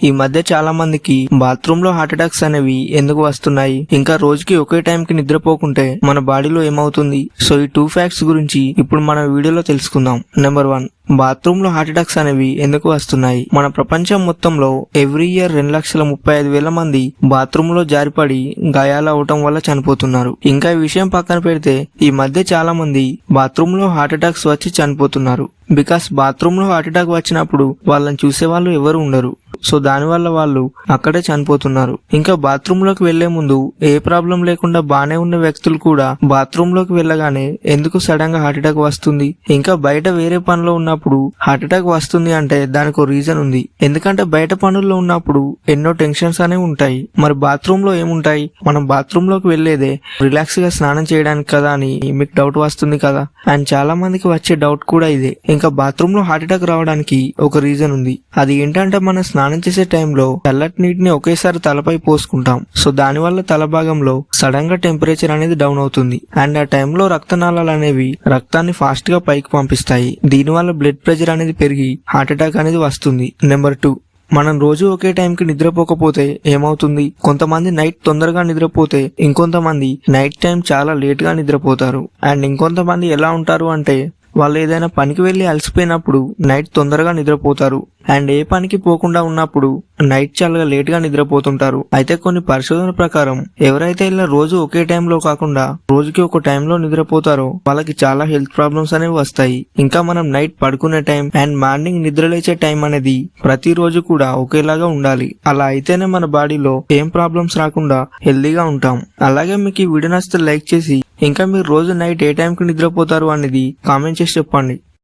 ఈ మధ్య చాలా మందికి బాత్రూమ్ లో హార్ట్ అటాక్స్ అనేవి ఎందుకు వస్తున్నాయి, ఇంకా రోజుకి ఒకే టైం కి నిద్రపోకుంటే మన బాడీలో ఏమవుతుంది? సో ఈ 2 ఫ్యాక్ట్స్ గురించి ఇప్పుడు మన వీడియోలో తెలుసుకుందాం. నెంబర్ 1, బాత్రూమ్ లో హార్ట్ అటాక్స్ అనేవి ఎందుకు వస్తున్నాయి? మన ప్రపంచం మొత్తంలో ఎవ్రీ ఇయర్ 2,35,000 మంది బాత్రూమ్ లో జారిపడి గాయాలు అవటం వల్ల చనిపోతున్నారు. ఇంకా ఈ విషయం పక్కన పెడితే ఈ మధ్య చాలా మంది బాత్రూమ్ లో హార్ట్ అటాక్స్ వచ్చి చనిపోతున్నారు. బికాస్ బాత్రూమ్ లో హార్ట్ అటాక్ వచ్చినప్పుడు వాళ్ళని చూసే వాళ్ళు ఎవరు ఉండరు. సో దానివల్ల వాళ్ళు అక్కడే చనిపోతున్నారు. ఇంకా బాత్రూమ్ లోకి వెళ్లే ముందు ఏ ప్రాబ్లం లేకుండా బానే ఉన్న వ్యక్తులు కూడా బాత్రూమ్ లోకి వెళ్ళగానే ఎందుకు సడన్ గా హార్ట్ అటాక్ వస్తుంది? ఇంకా బయట వేరే పనిలో ఉన్నప్పుడు హార్ట్ అటాక్ వస్తుంది అంటే దానికి ఒక రీజన్ ఉంది. ఎందుకంటే బయట పనుల్లో ఉన్నప్పుడు ఎన్నో టెన్షన్స్ అనేవి ఉంటాయి. మరి బాత్రూమ్ లో ఏముంటాయి? మనం బాత్రూమ్ లోకి వెళ్లేదే రిలాక్స్ గా స్నానం చేయడానికి కదా అని మీకు డౌట్ వస్తుంది కదా. అండ్ చాలా మందికి వచ్చే డౌట్ కూడా ఇదే. ఇంకా బాత్రూమ్ లో హార్ట్ అటాక్ రావడానికి ఒక రీజన్ ఉంది. అది ఏంటంటే మనం స్నానం చేసే టైంలో చల్లటి నీటిని ఒకేసారి తలపై పోసుకుంటాం. సో దాని వల్ల తల భాగంలో సడన్ గా టెంపరేచర్ అనేది డౌన్ అవుతుంది. అండ్ ఆ టైంలో రక్తనాళాలు అనేవి రక్తాన్ని ఫాస్ట్ గా పైకి పంపిస్తాయి. దీని వల్ల బ్లడ్ ప్రెషర్ అనేది పెరిగి హార్ట్ అటాక్ అనేది వస్తుంది. నెంబర్ 2, మనం రోజు ఒకే టైంకి నిద్రపోకపోతే ఏమవుతుంది? కొంతమంది నైట్ తొందరగా నిద్రపోతే ఇంకొంతమంది నైట్ టైం చాలా లేట్ గా నిద్రపోతారు. అండ్ ఇంకొంతమంది ఎలా ఉంటారు అంటే వాళ్ళు ఏదైనా పనికి వెళ్లి అలసిపోయినప్పుడు నైట్ తొందరగా నిద్రపోతారు. అండ్ ఏ పనికి పోకుండా ఉన్నప్పుడు నైట్ చాలా లేట్ గా నిద్రపోతుంటారు. అయితే కొన్ని పరిశోధన ప్రకారం ఎవరైతే ఇలా రోజు ఒకే టైంలో కాకుండా రోజుకి ఒక టైంలో నిద్రపోతారో వాళ్ళకి చాలా హెల్త్ ప్రాబ్లమ్స్ అనేవి వస్తాయి. ఇంకా మనం నైట్ పడుకునే టైం అండ్ మార్నింగ్ నిద్ర లేచే టైం అనేది ప్రతి రోజు కూడా ఒకేలాగా ఉండాలి. అలా అయితేనే మన బాడీలో ఏం ప్రాబ్లమ్స్ రాకుండా హెల్దీగా ఉంటాం. అలాగే మీకు ఈ వీడియో నచ్చితే లైక్ చేసి ఇంకా మీరు రోజు నైట్ ఏ టైంకి నిద్రపోతారు అనేది కామెంట్ చేసి చెప్పండి.